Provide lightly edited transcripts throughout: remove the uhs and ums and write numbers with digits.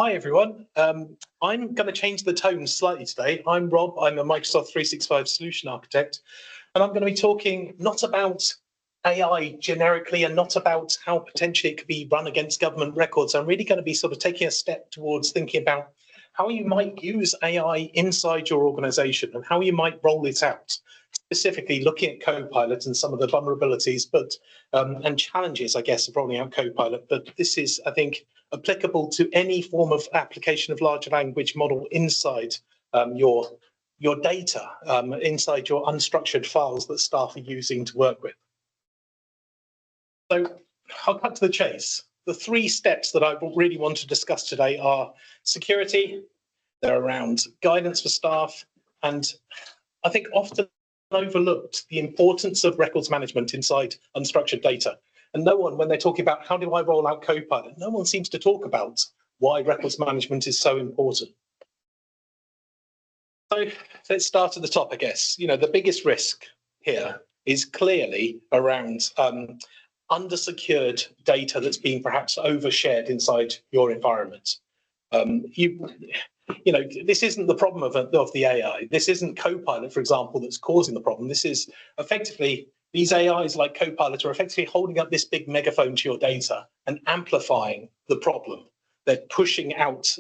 Hi everyone. I'm going to change the tone slightly today. I'm Rob. I'm a Microsoft 365 solution architect, and I'm going to be talking not about AI generically and not about how potentially it could be run against government records. I'm really going to be sort of taking a step towards thinking about how you might use AI inside your organization and how you might roll it out. Specifically looking at Copilot and some of the vulnerabilities and challenges, I guess, of rolling out Copilot. But this is, I think, applicable to any form of application of large language model inside your data, inside your unstructured files that staff are using to work with. So I'll cut to the chase. The three steps that I really want to discuss today are security, they're around guidance for staff, and I think often overlooked the importance of records management inside unstructured data. And no one, when they're talking about how do I roll out Copilot, no one seems to talk about why records management is so important. So let's start at the top, I guess. You know, the biggest risk here is clearly around undersecured data that's being perhaps overshared inside your environment. You know, this isn't the problem of the AI. This isn't Copilot, for example, that's causing the problem. This is effectively, these AIs like Copilot are effectively holding up this big megaphone to your data and amplifying the problem. They're pushing out,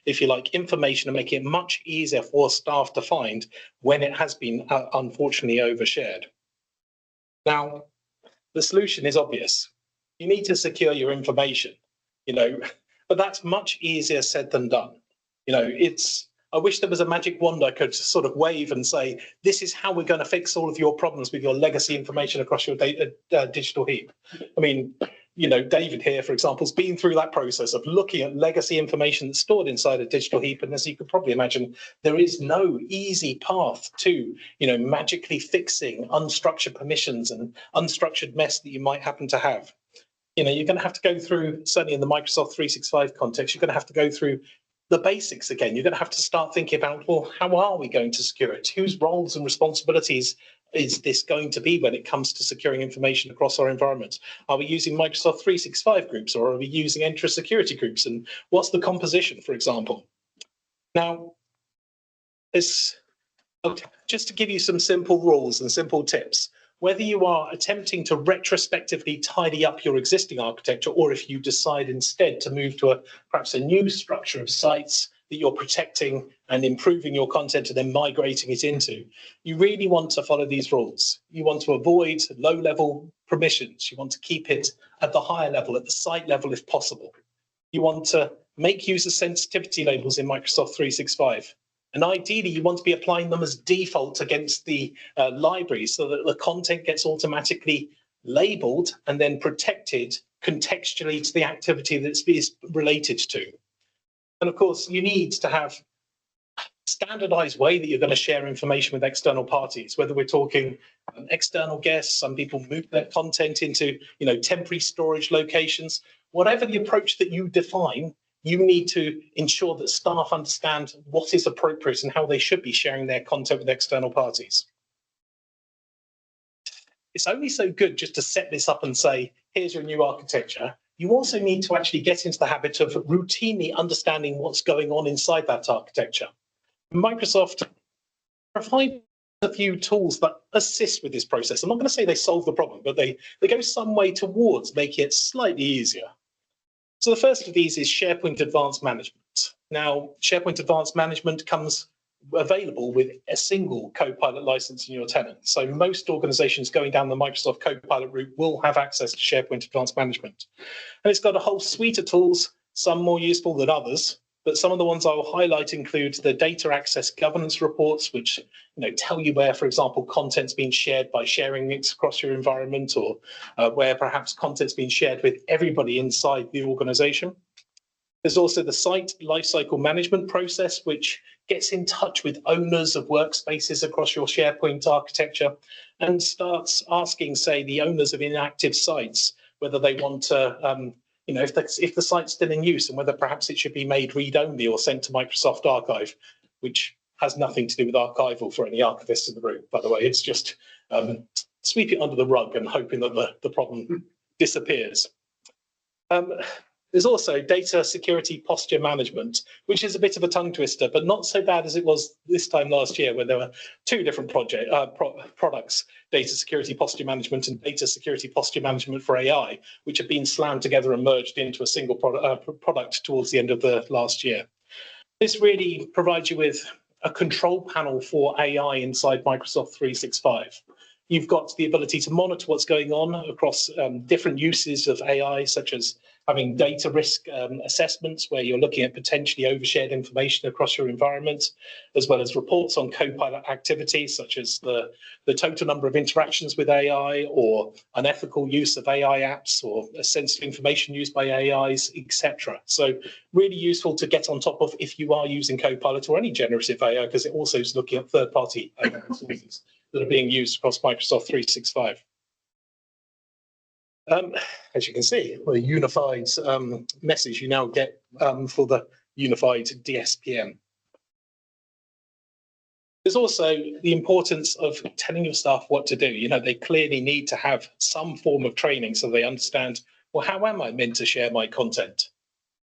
if you like, information and making it much easier for staff to find when it has been, unfortunately, overshared. Now, the solution is obvious. You need to secure your information, you know, but that's much easier said than done. You know, I wish there was a magic wand I could sort of wave and say, this is how we're going to fix all of your problems with your legacy information across your digital heap. I mean, you know, David here, for example, has been through that process of looking at legacy information that's stored inside a digital heap. And as you could probably imagine, there is no easy path to, you know, magically fixing unstructured permissions and unstructured mess that you might happen to have. You know, you're going to have to go through, certainly in the Microsoft 365 context, you're going to have to go through the basics again. You're going to have to start thinking about, well, how are we going to secure it? Whose roles and responsibilities is this going to be when it comes to securing information across our environment? Are we using Microsoft 365 groups, or are we using Entra security groups? And what's the composition, for example? Now, just to give you some simple rules and simple tips, whether you are attempting to retrospectively tidy up your existing architecture, or if you decide instead to move to perhaps a new structure of sites that you're protecting and improving your content and then migrating it into, you really want to follow these rules. You want to avoid low-level permissions. You want to keep it at the higher level, at the site level if possible. You want to make user sensitivity labels in Microsoft 365. And ideally, you want to be applying them as default against the libraries so that the content gets automatically labeled and then protected contextually to the activity that's related to. And of course, you need to have a standardized way that you're going to share information with external parties, whether we're talking external guests, some people move their content into, you know, temporary storage locations, whatever the approach that you define, you need to ensure that staff understand what is appropriate and how they should be sharing their content with external parties. It's only so good just to set this up and say, here's your new architecture. You also need to actually get into the habit of routinely understanding what's going on inside that architecture. Microsoft provides a few tools that assist with this process. I'm not going to say they solve the problem, but they go some way towards making it slightly easier. So the first of these is SharePoint Advanced Management. Now, SharePoint Advanced Management comes available with a single Copilot license in your tenant. So most organizations going down the Microsoft Copilot route will have access to SharePoint Advanced Management. And it's got a whole suite of tools, some more useful than others, but some of the ones I will highlight include the data access governance reports, which, you know, tell you where, for example, content's being shared by sharing links across your environment, or where perhaps content's being shared with everybody inside the organization. There's also the site lifecycle management process, which gets in touch with owners of workspaces across your SharePoint architecture and starts asking, say, the owners of inactive sites whether they want to, you know, if the site's still in use, and whether perhaps it should be made read-only or sent to Microsoft Archive, which has nothing to do with archival for any archivists in the room, by the way. It's just sweep it under the rug and hoping that the problem disappears. There's also data security posture management, which is a bit of a tongue twister, but not so bad as it was this time last year when there were two different products, data security posture management and data security posture management for AI, which have been slammed together and merged into a single product towards the end of the last year. This really provides you with a control panel for AI inside Microsoft 365. You've got the ability to monitor what's going on across different uses of AI, such as having data risk assessments where you're looking at potentially overshared information across your environment, as well as reports on Copilot activities, such as the total number of interactions with AI or unethical use of AI apps or sensitive information used by AIs, etc. So really useful to get on top of if you are using Copilot or any generative AI, because it also is looking at third-party AI sources that are being used across Microsoft 365. As you can see, a unified message you now get for the unified DSPM. There's also the importance of telling your staff what to do. You know, they clearly need to have some form of training so they understand, well, how am I meant to share my content?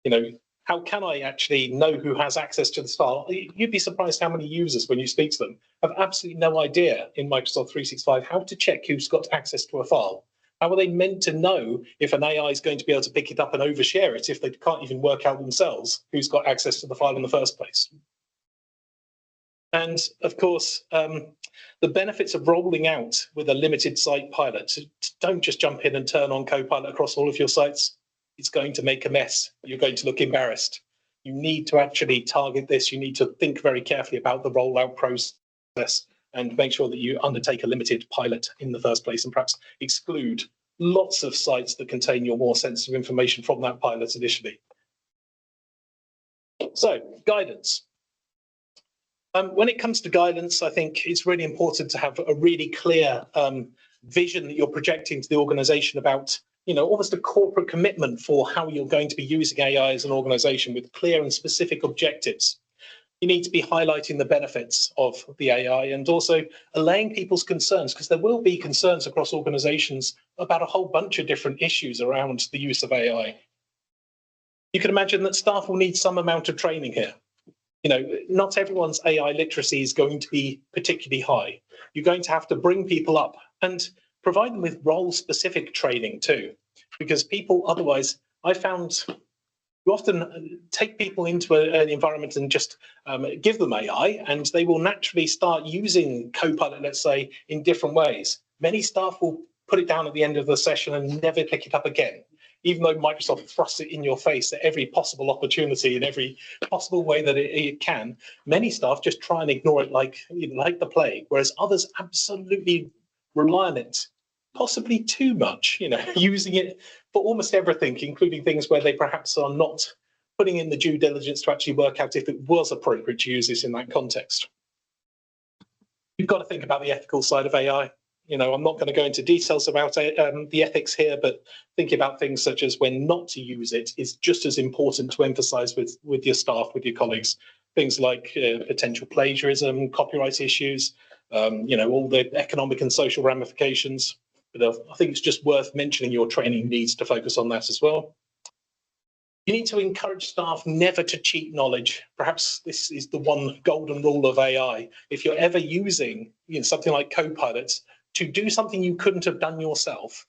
You know, how can I actually know who has access to this file? You'd be surprised how many users, when you speak to them, have absolutely no idea in Microsoft 365 how to check who's got access to a file. How are they meant to know if an AI is going to be able to pick it up and overshare it if they can't even work out themselves who's got access to the file in the first place? And of course, the benefits of rolling out with a limited site pilot. Don't just jump in and turn on Copilot across all of your sites. It's going to make a mess. You're going to look embarrassed. You need to actually target this. You need to think very carefully about the rollout process and make sure that you undertake a limited pilot in the first place and perhaps exclude lots of sites that contain your more sensitive information from that pilot initially. So, guidance. When it comes to guidance, I think it's really important to have a really clear vision that you're projecting to the organization about, you know, almost a corporate commitment for how you're going to be using AI as an organization with clear and specific objectives. You need to be highlighting the benefits of the AI and also allaying people's concerns, because there will be concerns across organizations about a whole bunch of different issues around the use of AI. You can imagine that staff will need some amount of training here. You know, not everyone's AI literacy is going to be particularly high. You're going to have to bring people up and provide them with role-specific training too, because people otherwise, I found, you often take people into an environment and just give them AI, and they will naturally start using Copilot, let's say, in different ways. Many staff will put it down at the end of the session and never pick it up again, even though Microsoft thrusts it in your face at every possible opportunity in every possible way that it can. Many staff just try and ignore it like the plague, whereas others absolutely rely on it, possibly too much, you know, using it for almost everything, including things where they perhaps are not putting in the due diligence to actually work out if it was appropriate to use this in that context. You've got to think about the ethical side of AI. You know, I'm not going to go into details about the ethics here, but thinking about things such as when not to use it is just as important to emphasize with your staff, with your colleagues. Things like potential plagiarism, copyright issues, you know, all the economic and social ramifications. But I think it's just worth mentioning your training needs to focus on that as well. You need to encourage staff never to cheat knowledge. Perhaps this is the one golden rule of AI. If you're ever using, you know, something like Copilot to do something you couldn't have done yourself,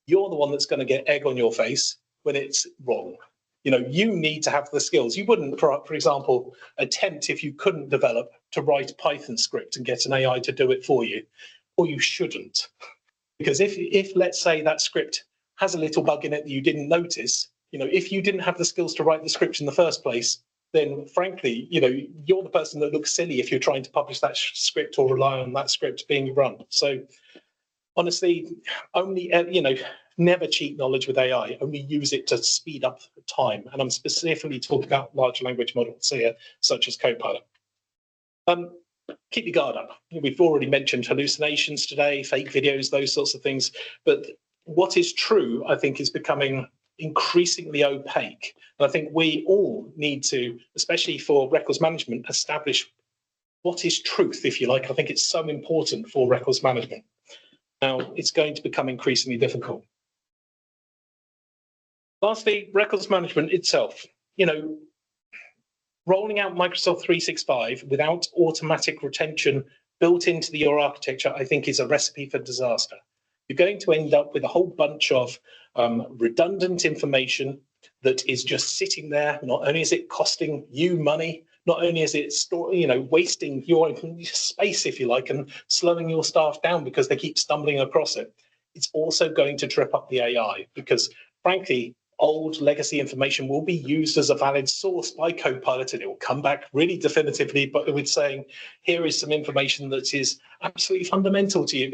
you're the one that's going to get egg on your face when it's wrong. You know, you need to have the skills. You wouldn't, for example, attempt, if you couldn't develop, to write a Python script and get an AI to do it for you, or you shouldn't. Because if let's say that script has a little bug in it that you didn't notice, you know, if you didn't have the skills to write the script in the first place, then frankly, you know, you're the person that looks silly if you're trying to publish that script or rely on that script being run. So honestly, only, you know, never cheat knowledge with AI, only use it to speed up time. And I'm specifically talking about large language models here, such as Copilot. Keep your guard up. We've already mentioned hallucinations today, fake videos, those sorts of things. But what is true, I think, is becoming increasingly opaque. And I think we all need to, especially for records management, establish what is truth, if you like. I think it's so important for records management. Now, it's going to become increasingly difficult. Lastly, records management itself. Rolling out Microsoft 365 without automatic retention built into your architecture, I think, is a recipe for disaster. You're going to end up with a whole bunch of redundant information that is just sitting there. Not only is it costing you money, not only is it wasting your space, if you like, and slowing your staff down because they keep stumbling across it. It's also going to trip up the AI because, frankly, old legacy information will be used as a valid source by Copilot, and it will come back really definitively, but with saying, here is some information that is absolutely fundamental to you.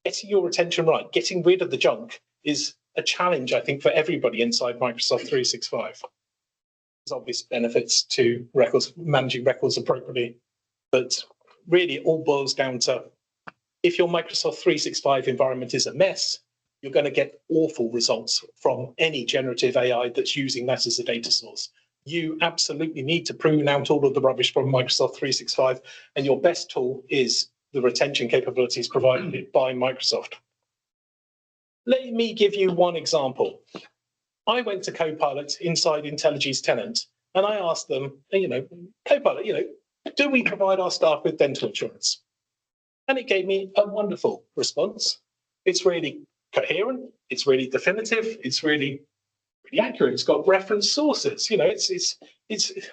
Getting your retention right, getting rid of the junk is a challenge, I think, for everybody inside Microsoft 365. There's obvious benefits to managing records appropriately, but really it all boils down to, if your Microsoft 365 environment is a mess, you're going to get awful results from any generative AI that's using that as a data source. You absolutely need to prune out all of the rubbish from Microsoft 365, and your best tool is the retention capabilities provided by Microsoft. Let me give you one example. I went to Copilot inside IntelliG's tenant, and I asked them, Copilot, do we provide our staff with dental insurance? And it gave me a wonderful response. It's really coherent, it's really definitive, it's really accurate, it's got reference sources.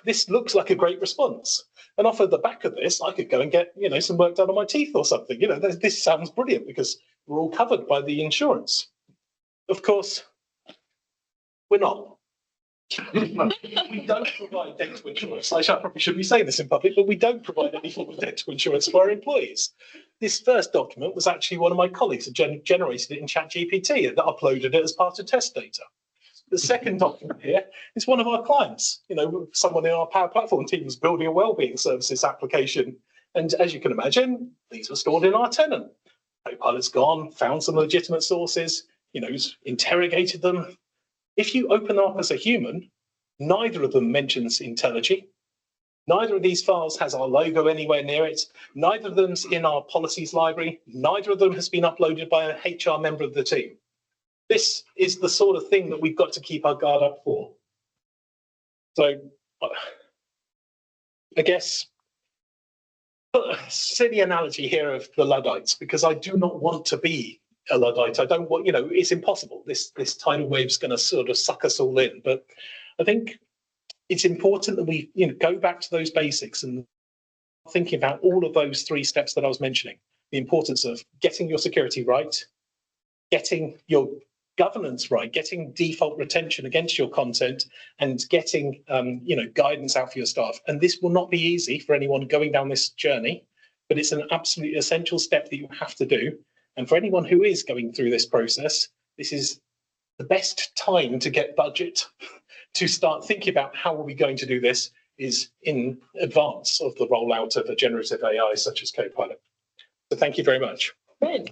This looks like a great response. And off of the back of this, I could go and get some work done on my teeth or something. This sounds brilliant because we're all covered by the insurance. Of course, we're not. We don't provide dental insurance. I probably shouldn't be saying this in public, but we don't provide any form of dental insurance for our employees. This first document was actually one of my colleagues who generated it in ChatGPT and uploaded it as part of test data. The second document here is one of our clients. Someone in our Power Platform team was building a wellbeing services application. And as you can imagine, these were stored in our tenant. Copilot's gone, found some legitimate sources, interrogated them. If you open them up as a human, neither of them mentions IntelliG. Neither of these files has our logo anywhere near it. Neither of them's in our policies library. Neither of them has been uploaded by an HR member of the team. This is the sort of thing that we've got to keep our guard up for. So, I guess, a silly analogy here of the Luddites, because I do not want to be a Luddite. I don't want, it's impossible. This tidal wave's going to sort of suck us all in. But I think it's important that we go back to those basics and thinking about all of those 3 steps that I was mentioning. The importance of getting your security right, getting your governance right, getting default retention against your content, and getting guidance out for your staff. And this will not be easy for anyone going down this journey, but it's an absolutely essential step that you have to do. And for anyone who is going through this process, this is the best time to get budget to start thinking about how are we going to do this, is in advance of the rollout of a generative AI such as Copilot. So thank you very much. Good.